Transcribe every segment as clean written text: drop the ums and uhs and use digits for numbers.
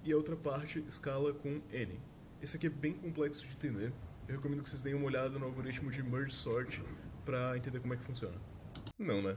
e a outra parte escala com n. Esse aqui é bem complexo de entender. Eu recomendo que vocês deem uma olhada no algoritmo de merge sort para entender como é que funciona. Não, né?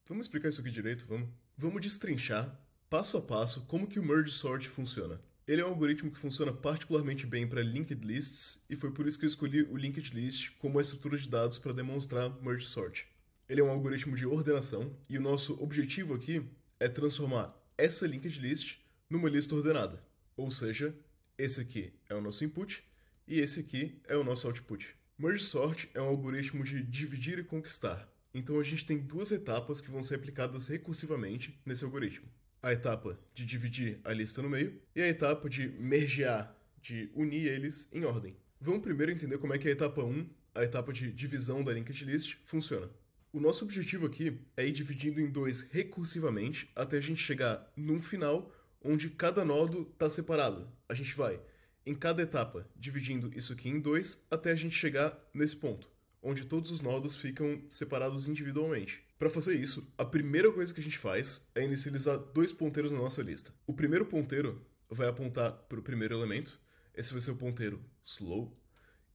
Vamos explicar isso aqui direito, vamos? Vamos destrinchar, passo a passo, como que o merge sort funciona. Ele é um algoritmo que funciona particularmente bem para linked lists, e foi por isso que eu escolhi o linked list como a estrutura de dados para demonstrar merge sort. Ele é um algoritmo de ordenação, e o nosso objetivo aqui é transformar essa linked list numa lista ordenada. Ou seja, esse aqui é o nosso input, e esse aqui é o nosso output. Merge sort é um algoritmo de dividir e conquistar. Então a gente tem duas etapas que vão ser aplicadas recursivamente nesse algoritmo. A etapa de dividir a lista no meio e a etapa de mergear, de unir eles em ordem. Vamos primeiro entender como é que a etapa 1, a etapa de divisão da linked list, funciona. O nosso objetivo aqui é ir dividindo em dois recursivamente até a gente chegar num final onde cada nodo está separado. A gente vai, em cada etapa, dividindo isso aqui em dois até a gente chegar nesse ponto, onde todos os nodos ficam separados individualmente. Para fazer isso, a primeira coisa que a gente faz é inicializar dois ponteiros na nossa lista. O primeiro ponteiro vai apontar para o primeiro elemento, esse vai ser o ponteiro slow,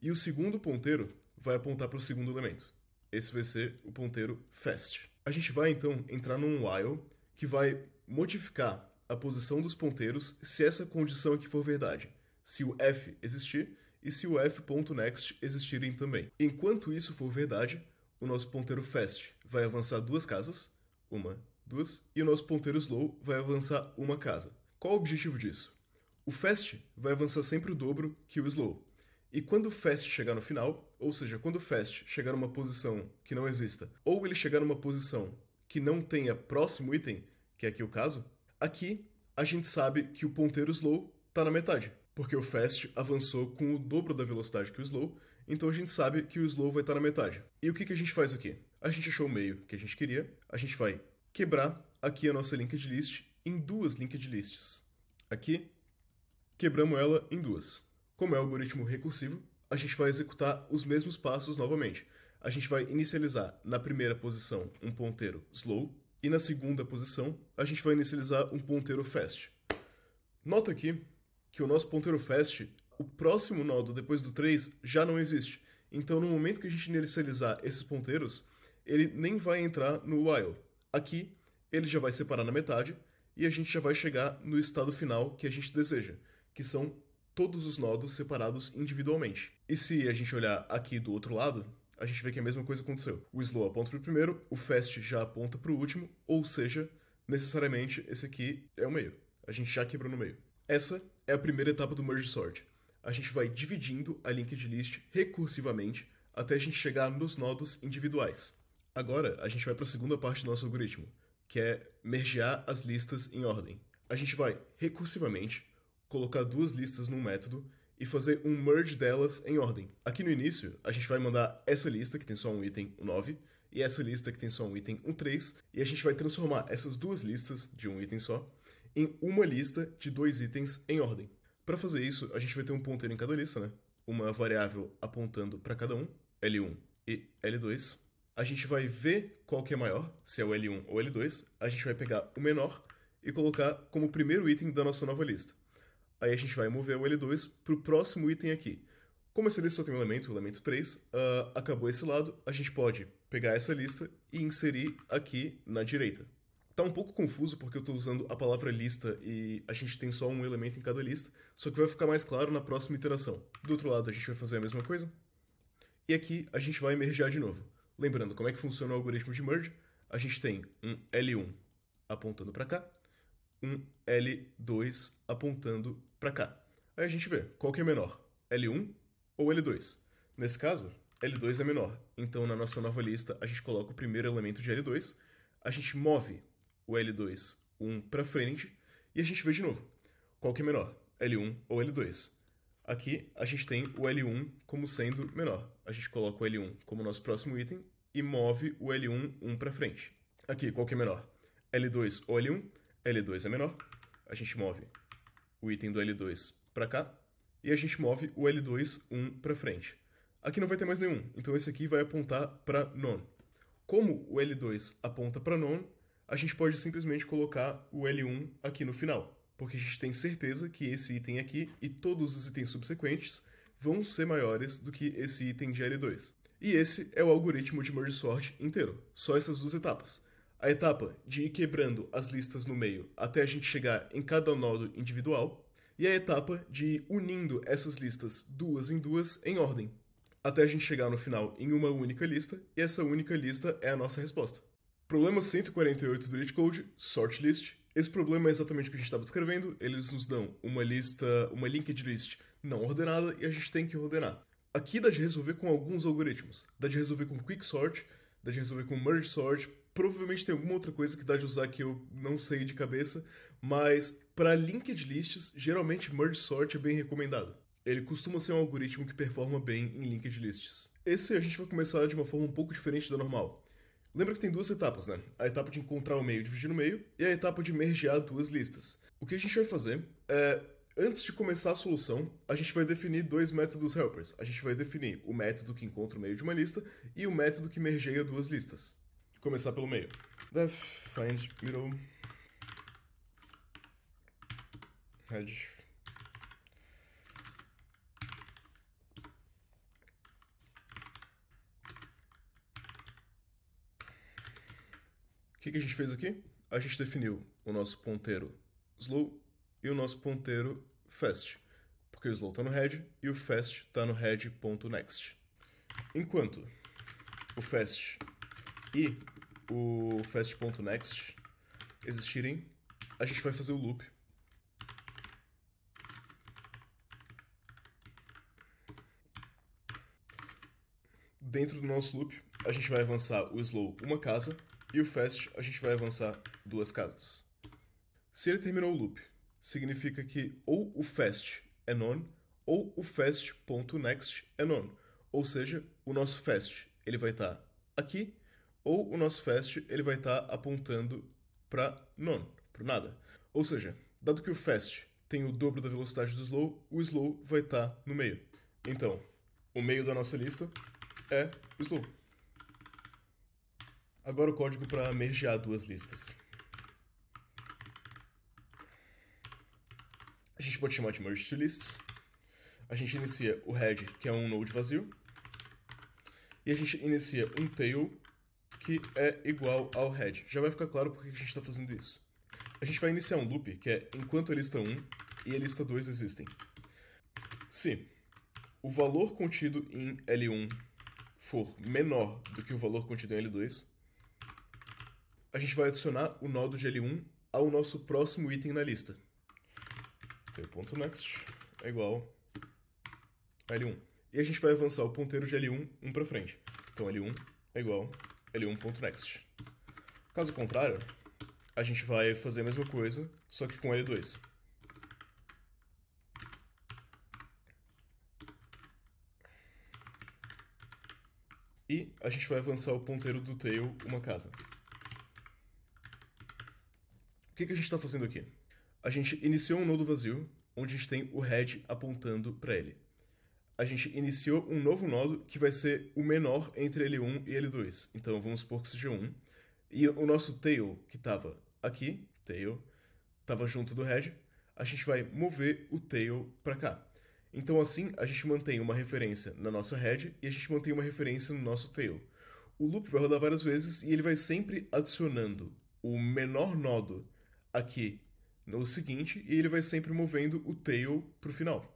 e o segundo ponteiro vai apontar para o segundo elemento, esse vai ser o ponteiro fast. A gente vai então entrar num while que vai modificar a posição dos ponteiros se essa condição aqui for verdade, se o f existir e se o f.next existirem também. Enquanto isso for verdade, o nosso ponteiro fast vai avançar duas casas, uma, duas, e o nosso ponteiro slow vai avançar uma casa. Qual o objetivo disso? O fast vai avançar sempre o dobro que o slow. E quando o fast chegar no final, ou seja, quando o fast chegar numa posição que não exista, ou ele chegar numa posição que não tenha próximo item, que é aqui o caso, aqui a gente sabe que o ponteiro slow está na metade, porque o fast avançou com o dobro da velocidade que o slow, então a gente sabe que o slow vai estar na metade. E o que a gente faz aqui? A gente achou o meio que a gente queria, a gente vai quebrar aqui a nossa linked list em duas linked lists. Aqui, quebramos ela em duas. Como é algoritmo recursivo, a gente vai executar os mesmos passos novamente. A gente vai inicializar na primeira posição um ponteiro slow, e na segunda posição a gente vai inicializar um ponteiro fast. Nota aqui que o nosso ponteiro fast, o próximo nodo depois do 3 já não existe. Então no momento que a gente inicializar esses ponteiros, ele nem vai entrar no while. Aqui ele já vai separar na metade e a gente já vai chegar no estado final que a gente deseja, que são todos os nodos separados individualmente. E se a gente olhar aqui do outro lado, a gente vê que a mesma coisa aconteceu. O slow aponta para o primeiro, o fast já aponta para o último, ou seja, necessariamente esse aqui é o meio. A gente já quebrou no meio. Essa é a primeira etapa do merge sort. A gente vai dividindo a linked list recursivamente até a gente chegar nos nodos individuais. Agora, a gente vai para a segunda parte do nosso algoritmo, que é mergear as listas em ordem. A gente vai recursivamente colocar duas listas num método e fazer um merge delas em ordem. Aqui no início, a gente vai mandar essa lista, que tem só um item, o 9, e essa lista, que tem só um item, o 3, e a gente vai transformar essas duas listas, de um item só, em uma lista de dois itens em ordem. Para fazer isso, a gente vai ter um ponteiro em cada lista, né? Uma variável apontando para cada um, L1 e L2. A gente vai ver qual que é maior, se é o L1 ou L2. A gente vai pegar o menor e colocar como primeiro item da nossa nova lista. Aí a gente vai mover o L2 para o próximo item aqui. Como essa lista só tem um elemento, o elemento 3, acabou esse lado, a gente pode pegar essa lista e inserir aqui na direita. Tá um pouco confuso porque eu estou usando a palavra lista e a gente tem só um elemento em cada lista, só que vai ficar mais claro na próxima iteração. Do outro lado a gente vai fazer a mesma coisa. E aqui a gente vai mergear de novo. Lembrando como é que funciona o algoritmo de merge, a gente tem um L1 apontando para cá, um L2 apontando para cá. Aí a gente vê qual que é menor, L1 ou L2. Nesse caso, L2 é menor, então na nossa nova lista a gente coloca o primeiro elemento de L2, a gente move o L2 um para frente e a gente vê de novo qual que é menor, L1 ou L2. Aqui a gente tem o L1 como sendo menor. A gente coloca o L1 como nosso próximo item e move o L1 um para frente. Aqui, qual que é menor? L2 ou L1? L2 é menor. A gente move o item do L2 para cá e a gente move o L2 um para frente. Aqui não vai ter mais nenhum, então esse aqui vai apontar para none. Como o L2 aponta para none, a gente pode simplesmente colocar o L1 aqui no final. porque a gente tem certeza que esse item aqui e todos os itens subsequentes vão ser maiores do que esse item de L2. E esse é o algoritmo de merge sort inteiro, só essas duas etapas. A etapa de ir quebrando as listas no meio até a gente chegar em cada nodo individual, e a etapa de ir unindo essas listas duas em ordem, até a gente chegar no final em uma única lista, e essa única lista é a nossa resposta. Problema 148 do LeetCode, sort list. Esse problema é exatamente o que a gente estava descrevendo, eles nos dão uma linked list não ordenada e a gente tem que ordenar. Aqui dá de resolver com alguns algoritmos, dá de resolver com quicksort, dá de resolver com merge sort, provavelmente tem alguma outra coisa que dá de usar que eu não sei de cabeça, mas para linked lists, geralmente merge sort é bem recomendado. Ele costuma ser um algoritmo que performa bem em linked lists. Esse a gente vai começar de uma forma um pouco diferente da normal. Lembra que tem duas etapas, né? A etapa de encontrar o meio e dividir no meio, e a etapa de mergear duas listas. O que a gente vai fazer é, antes de começar a solução, a gente vai definir dois métodos helpers. A gente vai definir o método que encontra o meio de uma lista e o método que mergeia duas listas. Começar pelo meio. Def find middle head. O que a gente fez aqui? A gente definiu o nosso ponteiro slow e o nosso ponteiro fast, porque o slow está no head e o fast está no head.next. Enquanto o fast e o fast.next existirem, a gente vai fazer o loop. Dentro do nosso loop, a gente vai avançar o slow uma casa e o fast a gente vai avançar duas casas. Se ele terminou o loop, significa que ou o fast é none ou o fast.next é none. Ou seja, o nosso fast ele vai estar aqui ou o nosso fast ele vai estar apontando para none, para nada. Ou seja, dado que o fast tem o dobro da velocidade do slow, o slow vai estar no meio. Então, o meio da nossa lista é o slow. Agora o código para mergear duas listas. A gente pode chamar de merge two lists. A gente inicia o head, que é um node vazio. E a gente inicia um tail, que é igual ao head. Já vai ficar claro por que a gente está fazendo isso. A gente vai iniciar um loop, que é enquanto a lista 1 e a lista 2 existem. Se o valor contido em L1 for menor do que o valor contido em L2, a gente vai adicionar o nodo de L1 ao nosso próximo item na lista. Tail.next é igual a L1. E a gente vai avançar o ponteiro de L1 um para frente. Então L1 é igual a L1.next. Caso contrário, a gente vai fazer a mesma coisa, só que com L2. E a gente vai avançar o ponteiro do tail uma casa. O que a gente está fazendo aqui? A gente iniciou um nodo vazio, onde a gente tem o head apontando para ele. A gente iniciou um novo nodo que vai ser o menor entre L1 e L2. Então vamos supor que seja 1. E o nosso tail, que estava aqui, tail, estava junto do head, a gente vai mover o tail para cá. Então assim a gente mantém uma referência na nossa head e a gente mantém uma referência no nosso tail. O loop vai rodar várias vezes e ele vai sempre adicionando o menor nodo aqui no seguinte e ele vai sempre movendo o tail para o final.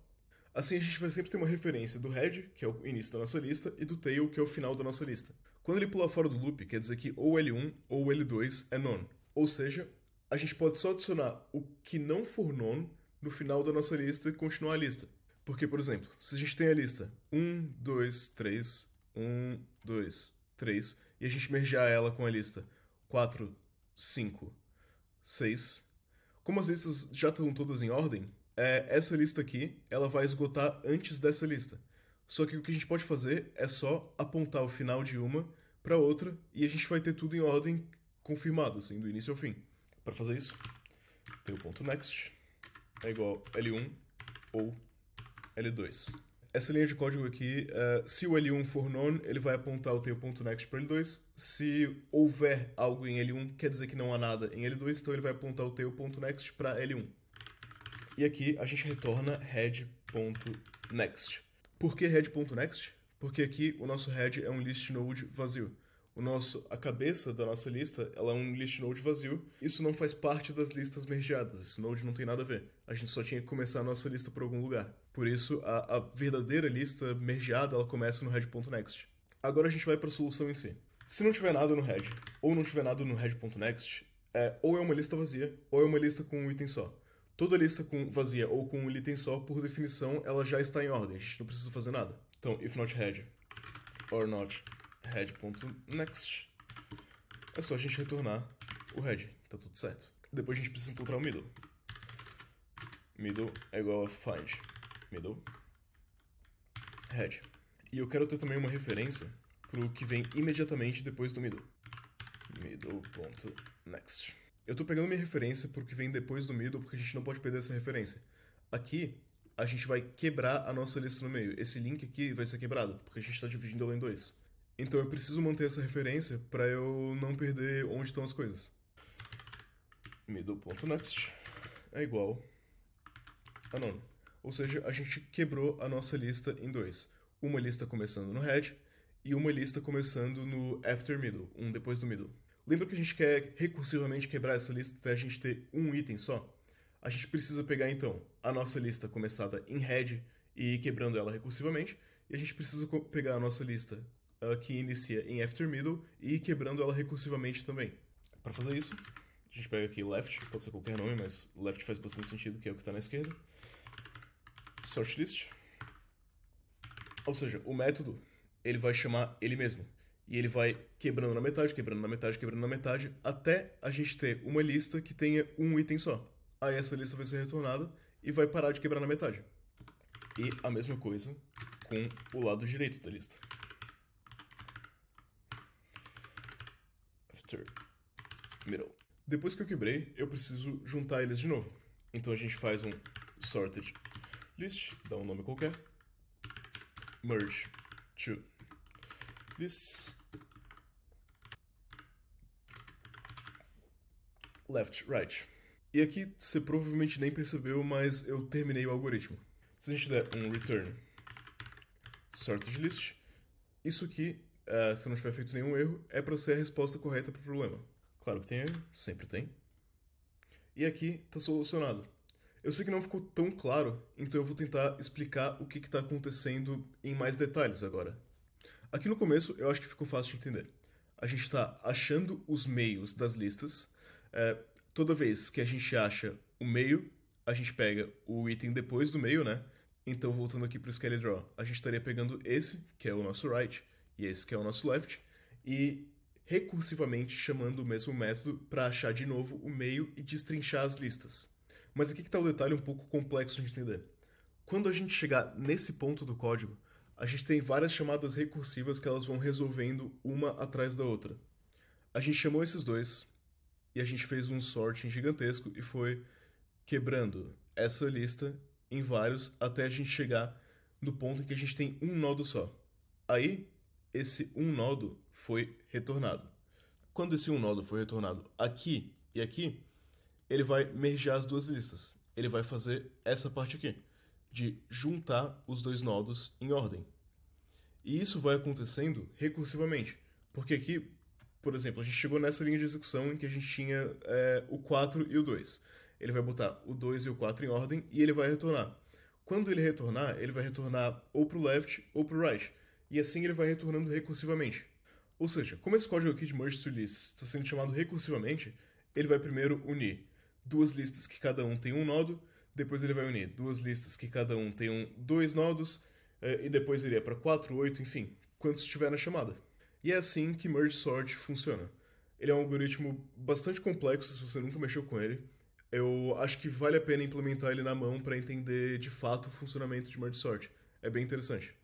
Assim a gente vai sempre ter uma referência do head, que é o início da nossa lista, e do tail, que é o final da nossa lista. Quando ele pular fora do loop, quer dizer que ou L1 ou L2 é none. Ou seja, a gente pode só adicionar o que não for none no final da nossa lista e continuar a lista. Porque, por exemplo, se a gente tem a lista 1, 2, 3, 1, 2, 3, e a gente mergear ela com a lista 4, 5, 6, como as listas já estão todas em ordem, essa lista aqui ela vai esgotar antes dessa lista. Só que o que a gente pode fazer é só apontar o final de uma para outra e a gente vai ter tudo em ordem confirmado, assim, do início ao fim. Para fazer isso, tem o ponto next é igual L1 ou L2. Essa linha de código aqui, se o L1 for none, ele vai apontar o tail.next para L2. Se houver algo em L1, quer dizer que não há nada em L2, então ele vai apontar o tail.next para L1. E aqui a gente retorna head.next. Por que head.next? Porque aqui o nosso head é um list node vazio. A cabeça da nossa lista, ela é um list node vazio. Isso não faz parte das listas mergeadas. Esse node não tem nada a ver. A gente só tinha que começar a nossa lista por algum lugar. Por isso, a verdadeira lista mergeada, ela começa no head.next. Agora a gente vai para a solução em si. Se não tiver nada no head, ou não tiver nada no head.next, ou é uma lista vazia, ou é uma lista com um item só. Toda lista vazia ou com um item só, por definição, ela já está em ordem. A gente não precisa fazer nada. Então, if not head, or not head.next, é só a gente retornar o head. Tá tudo certo. Depois a gente precisa encontrar o middle. Middle é igual a find middle head. E eu quero ter também uma referência pro que vem imediatamente depois do middle. Middle.next. Eu tô pegando minha referência pro que vem depois do middle porque a gente não pode perder essa referência. Aqui, a gente vai quebrar a nossa lista no meio. Esse link aqui vai ser quebrado, porque a gente está dividindo ela em dois. Então eu preciso manter essa referência para eu não perder onde estão as coisas. Middle.next é igual a none. Ou seja, a gente quebrou a nossa lista em dois. Uma lista começando no head e uma lista começando no after middle, um depois do middle. Lembra que a gente quer recursivamente quebrar essa lista até a gente ter um item só? A gente precisa pegar então a nossa lista começada em head e ir quebrando ela recursivamente, e a gente precisa pegar a nossa lista que inicia em after middle e ir quebrando ela recursivamente também. Para fazer isso, a gente pega aqui left, pode ser qualquer nome, mas left faz bastante sentido, que é o que está na esquerda. Sort list. Ou seja, o método ele vai chamar ele mesmo. E ele vai quebrando na metade, quebrando na metade, quebrando na metade, até a gente ter uma lista que tenha um item só. Aí essa lista vai ser retornada e vai parar de quebrar na metade. E a mesma coisa com o lado direito da lista. After middle. Depois que eu quebrei, eu preciso juntar eles de novo. Então a gente faz um sorted list, dá um nome qualquer. Merge to lists. Left, right. E aqui você provavelmente nem percebeu, mas eu terminei o algoritmo. Se a gente der um return sorted list, isso aqui, se não tiver feito nenhum erro, é para ser a resposta correta para o problema. Claro que tem erro, sempre tem. E aqui está solucionado. Eu sei que não ficou tão claro, então eu vou tentar explicar o que está acontecendo em mais detalhes agora. Aqui no começo eu acho que ficou fácil de entender. A gente está achando os meios das listas. Toda vez que a gente acha o meio, a gente pega o item depois do meio, né? Então, voltando aqui para o SkellyDraw, a gente estaria pegando esse, que é o nosso right, e esse que é o nosso left, e recursivamente chamando o mesmo método para achar de novo o meio e destrinchar as listas. Mas aqui que está o detalhe um pouco complexo de entender. Quando a gente chegar nesse ponto do código, a gente tem várias chamadas recursivas que elas vão resolvendo uma atrás da outra. A gente chamou esses dois, e a gente fez um sorting gigantesco e foi quebrando essa lista em vários até a gente chegar no ponto em que a gente tem um nodo só. Aí, esse um nodo foi retornado. Quando esse um nodo foi retornado aqui e aqui, ele vai mergear as duas listas. Ele vai fazer essa parte aqui, de juntar os dois nodos em ordem. E isso vai acontecendo recursivamente, porque aqui, por exemplo, a gente chegou nessa linha de execução em que a gente tinha o 4 e o 2. Ele vai botar o 2 e o 4 em ordem e ele vai retornar. Quando ele vai retornar ou pro left ou pro right. E assim ele vai retornando recursivamente. Ou seja, como esse código aqui de merge to lists está sendo chamado recursivamente, ele vai primeiro unir duas listas que cada um tem um nodo, depois ele vai unir duas listas que cada um tem dois nodos, e depois ele é para 4, 8, enfim, quantos tiver na chamada. E é assim que Merge Sort funciona. Ele é um algoritmo bastante complexo se você nunca mexeu com ele. Eu acho que vale a pena implementar ele na mão para entender de fato o funcionamento de Merge Sort. É bem interessante.